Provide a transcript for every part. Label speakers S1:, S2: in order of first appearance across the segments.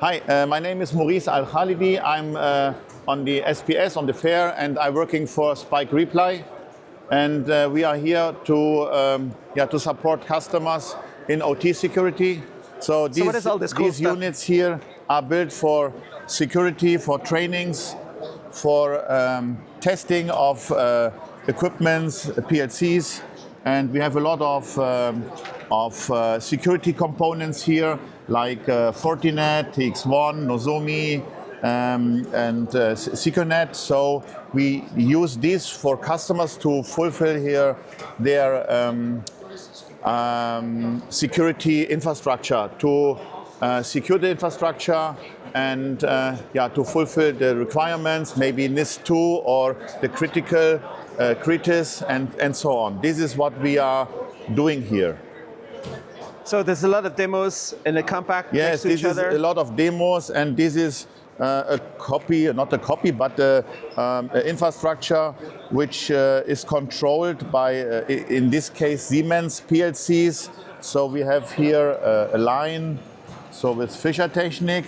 S1: Hi, my name is Maurice Al-Khalidi. I'm on the SPS, on the fair, and I'm working for Spike Reply. And we are here to support customers in OT security. So
S2: what is all this cool
S1: these
S2: stuff?
S1: units here are built for security, for trainings, for testing of equipments, PLCs, and we have a lot of security components here, like Fortinet, TX1, Nozomi, and Secunet. So we use this for customers to fulfill here their security infrastructure, to secure the infrastructure and to fulfill the requirements, maybe NIST 2 or the critical CRITIS and so on. This is what we are doing here.
S2: So there's a lot of demos in the compact
S1: Yes,
S2: next to each
S1: this is
S2: other.
S1: a lot of demos, and this is a copy, not a copy, but an infrastructure which is controlled by, in this case, Siemens PLCs. So we have here a line, so with Fischer Technik.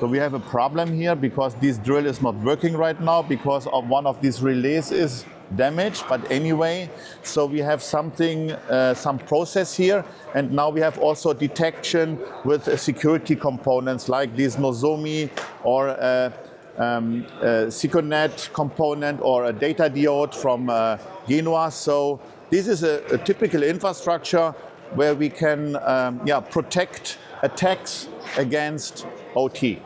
S1: So we have a problem here because this drill is not working right now because of one of these relays is damaged. But anyway, so we have something, some process here, and now we have also detection with security components like this Nozomi or a Secunet component or a data diode from Genua. So this is a typical infrastructure where we can protect attacks against OT.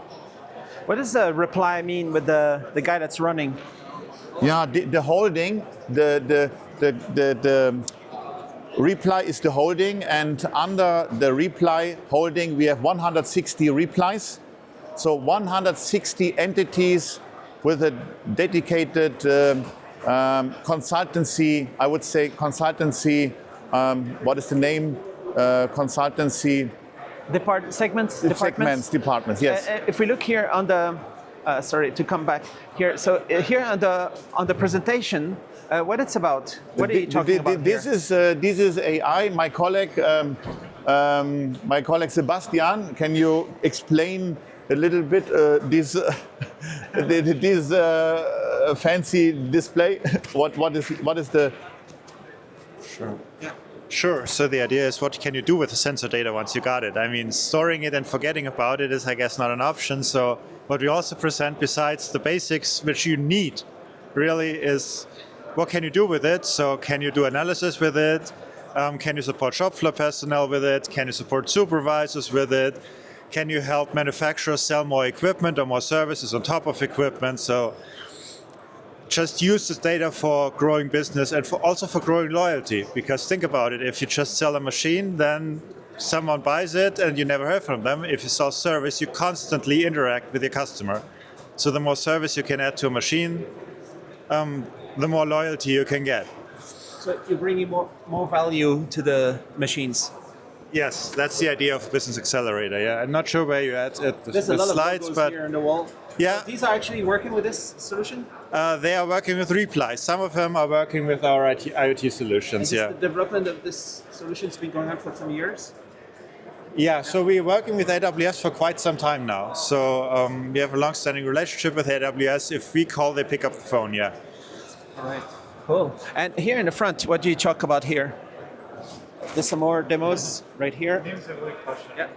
S2: What does the reply mean with the guy that's running?
S1: Yeah, the holding, the reply is the holding, and under the reply holding we have 160 replies. So 160 entities with a dedicated consultancy, I would say consultancy, what is the name? Consultancy.
S2: Segments,
S1: departments, yes.
S2: If we look here on the, sorry to come back here. So here on the presentation, what it's about? What are you talking about
S1: this
S2: here?
S1: This is AI. My colleague Sebastian, can you explain a little bit this fancy display? What is the?
S3: Sure. Yeah. Sure. So the idea is, what can you do with the sensor data once you got it? I mean, storing it and forgetting about it is, I guess, not an option. So what we also present, besides the basics which you need, really is what can you do with it? So can you do analysis with it? Can you support shop floor personnel with it? Can you support supervisors with it? Can you help manufacturers sell more equipment or more services on top of equipment? So just use this data for growing business and also for growing loyalty. Because think about it, if you just sell a machine, then someone buys it and you never hear from them. If you sell service, you constantly interact with your customer. So the more service you can add to a machine, the more loyalty you can get.
S2: So you're bringing more value to the machines.
S3: Yes, that's the idea of Business Accelerator. Yeah, I'm not sure where you're at the
S2: There's a lot
S3: slides,
S2: of logos
S3: but
S2: here on the wall.
S3: yeah,
S2: So these are actually working with this solution.
S3: they are working with Reply. Some of them are working with our IoT solutions.
S2: And
S3: Yeah.
S2: the development of this solution has been going on for some years.
S3: Yeah, so we're working with AWS for quite some time now. So we have a long-standing relationship with AWS. If we call, they pick up the phone. Yeah.
S2: All right. Cool. And here in the front, what do you talk about here? There's some more demos right here. Yeah.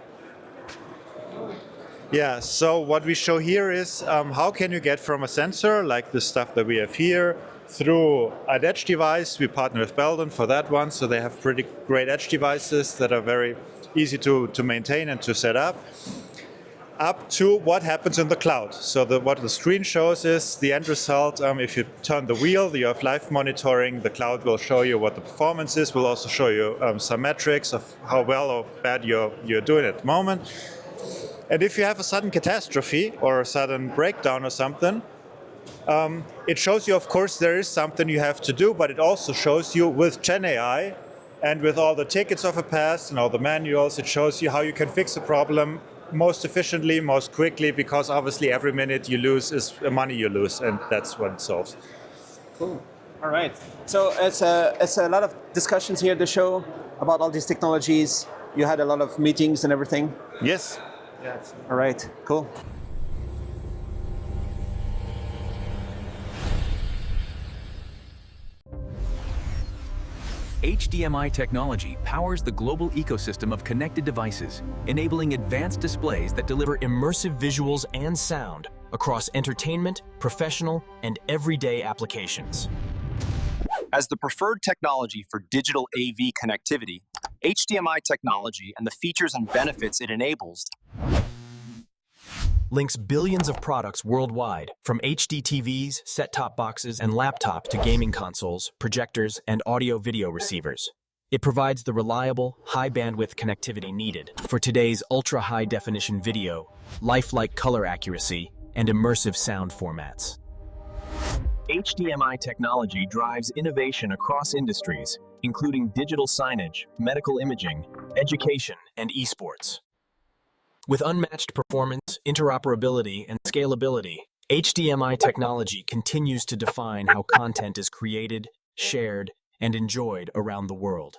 S3: Yeah, so what we show here is how can you get from a sensor, like the stuff that we have here, through an edge device. We partner with Belden for that one, so they have pretty great edge devices that are very easy to maintain and to set up to what happens in the cloud. So what the screen shows is the end result. If you turn the wheel, you have live monitoring. The cloud will show you what the performance is. Will also show you some metrics of how well or bad you're doing at the moment. And if you have a sudden catastrophe or a sudden breakdown or something, it shows you, of course, there is something you have to do, but it also shows you with GenAI and with all the tickets of a past and all the manuals, it shows you how you can fix a problem most efficiently, most quickly, because obviously every minute you lose is money you lose, and that's what it solves.
S2: Cool. All right. So it's a lot of discussions here at the show about all these technologies. You had a lot of meetings and everything.
S1: Yes.
S2: Yes. All right, cool.
S4: HDMI technology powers the global ecosystem of connected devices, enabling advanced displays that deliver
S5: immersive visuals and sound across entertainment, professional, and everyday applications.
S6: As the preferred technology for digital AV connectivity, HDMI technology and the features and benefits it enables
S5: links billions of products worldwide, from HD TVs, set-top boxes, and laptops to gaming consoles, projectors, and audio-video receivers. It provides the reliable, high-bandwidth connectivity needed for today's ultra-high-definition video, lifelike color accuracy, and immersive sound formats. HDMI technology drives innovation across industries, including digital signage, medical imaging, education, and esports. With unmatched performance, interoperability, and scalability, HDMI technology continues to define how content is created, shared, and enjoyed around the world.